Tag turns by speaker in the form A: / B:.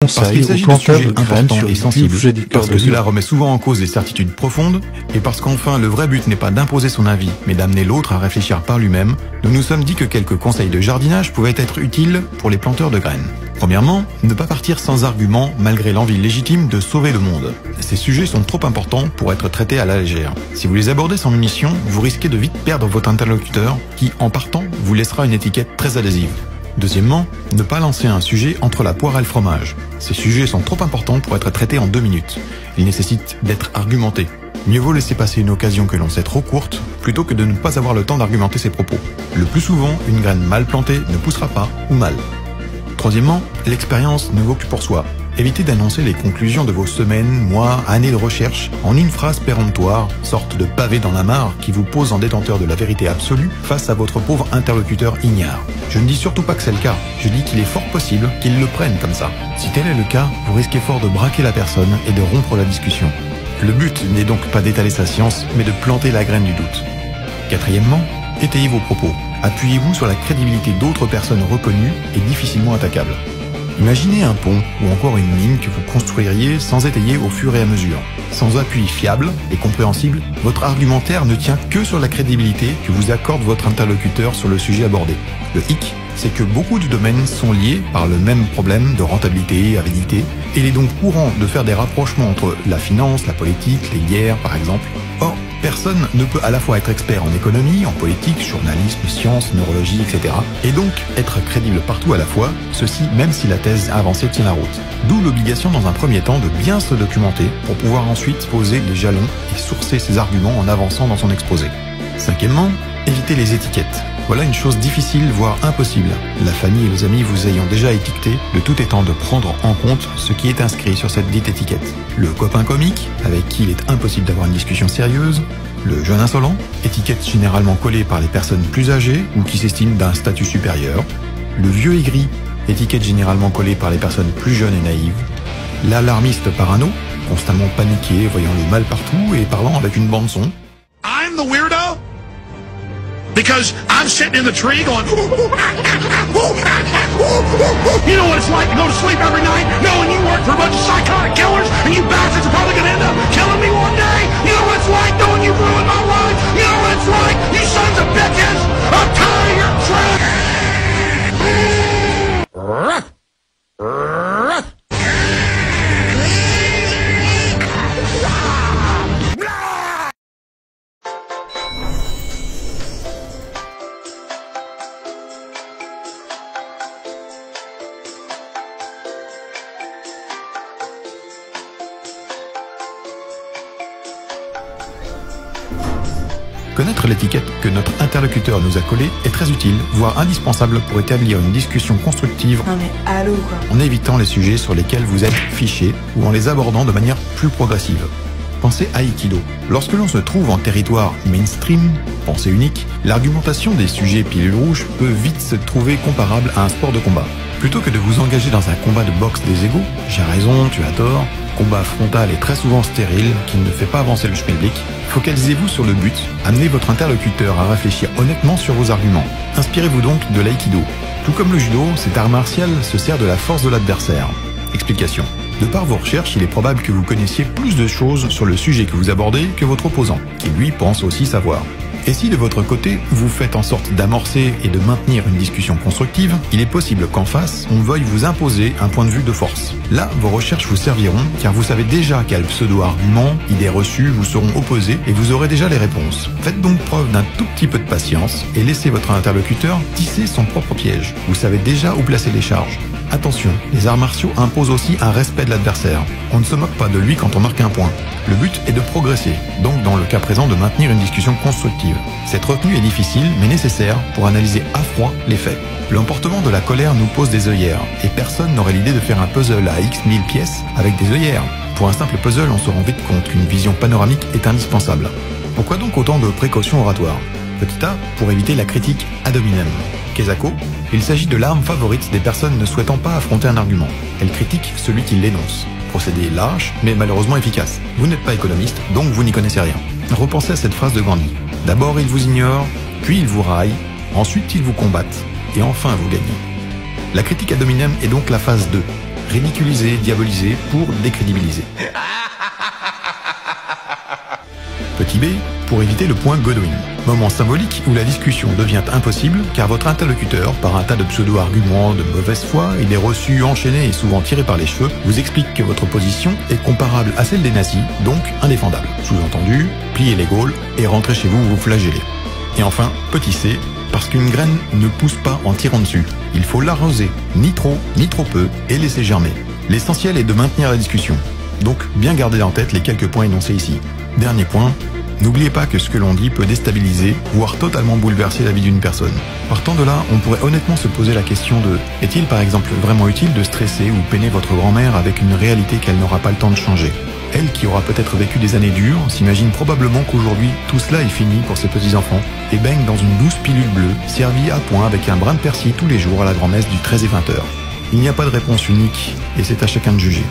A: Parce qu'il s'agit de sujets importants et sensibles, parce que cela remet souvent en cause des certitudes profondes, et parce qu'enfin le vrai but n'est pas d'imposer son avis, mais d'amener l'autre à réfléchir par lui-même, nous nous sommes dit que quelques conseils de jardinage pouvaient être utiles pour les planteurs de graines. Premièrement, ne pas partir sans argument malgré l'envie légitime de sauver le monde. Ces sujets sont trop importants pour être traités à la légère. Si vous les abordez sans munition, vous risquez de vite perdre votre interlocuteur qui, en partant, vous laissera une étiquette très adhésive. Deuxièmement, ne pas lancer un sujet entre la poire et le fromage. Ces sujets sont trop importants pour être traités en 2 minutes. Ils nécessitent d'être argumentés. Mieux vaut laisser passer une occasion que l'on sait trop courte, plutôt que de ne pas avoir le temps d'argumenter ses propos. Le plus souvent, une graine mal plantée ne poussera pas ou mal. Troisièmement, l'expérience ne vaut que pour soi. Évitez d'annoncer les conclusions de vos semaines, mois, années de recherche en une phrase péremptoire, sorte de pavé dans la mare qui vous pose en détenteur de la vérité absolue face à votre pauvre interlocuteur ignare. Je ne dis surtout pas que c'est le cas, je dis qu'il est fort possible qu'il le prenne comme ça. Si tel est le cas, vous risquez fort de braquer la personne et de rompre la discussion. Le but n'est donc pas d'étaler sa science, mais de planter la graine du doute. Quatrièmement, étayez vos propos. Appuyez-vous sur la crédibilité d'autres personnes reconnues et difficilement attaquables. Imaginez un pont ou encore une mine que vous construiriez sans étayer au fur et à mesure. Sans appui fiable et compréhensible, votre argumentaire ne tient que sur la crédibilité que vous accorde votre interlocuteur sur le sujet abordé. Le hic, c'est que beaucoup de domaines sont liés par le même problème de rentabilité, avidité, et il est donc courant de faire des rapprochements entre la finance, la politique, les guerres par exemple. Or, personne ne peut à la fois être expert en économie, en politique, journalisme, sciences, neurologie, etc. et donc être crédible partout à la fois, ceci même si la thèse avancée tient la route. D'où l'obligation dans un premier temps de bien se documenter pour pouvoir ensuite poser les jalons et sourcer ses arguments en avançant dans son exposé. Cinquièmement, évitez les étiquettes. Voilà une chose difficile, voire impossible. La famille et les amis vous ayant déjà étiqueté, le tout étant de prendre en compte ce qui est inscrit sur cette dite étiquette. Le copain comique, avec qui il est impossible d'avoir une discussion sérieuse. Le jeune insolent, étiquette généralement collée par les personnes plus âgées ou qui s'estiment d'un statut supérieur. Le vieux aigri, étiquette généralement collée par les personnes plus jeunes et naïves. L'alarmiste parano, constamment paniqué, voyant le mal partout et parlant avec une bande-son.
B: I'm the weirdo because I'm sitting in the tree going, you know what it's like to go to sleep every night knowing you work for a bunch of psychotic killers and you bastards are probably going to end up killing me one day. You know what it's like knowing you've ruined my life. You know what it's like, you sons of bitches. I'm tired of your tricks.
A: Connaître l'étiquette que notre interlocuteur nous a collée est très utile, voire indispensable pour établir une discussion constructive
C: Non mais allô quoi.
A: en évitant les sujets sur lesquels vous êtes fiché ou en les abordant de manière plus progressive. Pensez à Aikido. Lorsque l'on se trouve en territoire mainstream, pensée unique, l'argumentation des sujets pilules rouges peut vite se trouver comparable à un sport de combat. Plutôt que de vous engager dans un combat de boxe des égos, j'ai raison, tu as tort, combat frontal et très souvent stérile qui ne fait pas avancer le schmilblick, focalisez-vous sur le but, amenez votre interlocuteur à réfléchir honnêtement sur vos arguments. Inspirez-vous donc de l'aïkido. Tout comme le judo, cet art martial se sert de la force de l'adversaire. Explication. De par vos recherches, il est probable que vous connaissiez plus de choses sur le sujet que vous abordez que votre opposant, qui lui pense aussi savoir. Et si de votre côté, vous faites en sorte d'amorcer et de maintenir une discussion constructive, il est possible qu'en face, on veuille vous imposer un point de vue de force. Là, vos recherches vous serviront, car vous savez déjà quels pseudo-arguments, idées reçues vous seront opposés et vous aurez déjà les réponses. Faites donc preuve d'un tout petit peu de patience et laissez votre interlocuteur tisser son propre piège. Vous savez déjà où placer les charges. Attention, les arts martiaux imposent aussi un respect de l'adversaire. On ne se moque pas de lui quand on marque un point. Le but est de progresser, donc dans le cas présent de maintenir une discussion constructive. Cette retenue est difficile mais nécessaire pour analyser à froid les faits. L'emportement de la colère nous pose des œillères, et personne n'aurait l'idée de faire un puzzle à X 1000 pièces avec des œillères. Pour un simple puzzle, on se rend vite compte qu'une vision panoramique est indispensable. Pourquoi donc autant de précautions oratoires? Petit A, pour éviter la critique ad hominem. Kesako, il s'agit de l'arme favorite des personnes ne souhaitant pas affronter un argument. Elle critique celui qui l'énonce. Procédé lâche, mais malheureusement efficace. Vous n'êtes pas économiste, donc vous n'y connaissez rien. Repensez à cette phrase de Gandhi. D'abord il vous ignore, puis il vous raille, ensuite il vous combatte, et enfin vous gagnez. La critique ad hominem est donc la phase 2. ridiculiser, diaboliser pour décrédibiliser. Petit b, pour éviter le point Godwin. Moment symbolique où la discussion devient impossible car votre interlocuteur, par un tas de pseudo-arguments de mauvaise foi et des reçus enchaînés et souvent tirés par les cheveux, vous explique que votre position est comparable à celle des nazis, donc indéfendable. Sous-entendu, pliez les gaules et rentrez chez vous flageller. Et enfin, petit c, parce qu'une graine ne pousse pas en tirant dessus. Il faut l'arroser, ni trop peu, et laisser germer. L'essentiel est de maintenir la discussion. Donc, bien garder en tête les quelques points énoncés ici. Dernier point, n'oubliez pas que ce que l'on dit peut déstabiliser, voire totalement bouleverser la vie d'une personne. Partant de là, on pourrait honnêtement se poser la question de est-il par exemple vraiment utile de stresser ou peiner votre grand-mère avec une réalité qu'elle n'aura pas le temps de changer? Elle, qui aura peut-être vécu des années dures, s'imagine probablement qu'aujourd'hui, tout cela est fini pour ses petits-enfants et baigne dans une douce pilule bleue, servie à point avec un brin de persil tous les jours à la grand-messe du 13 et 20 heures. Il n'y a pas de réponse unique et c'est à chacun de juger.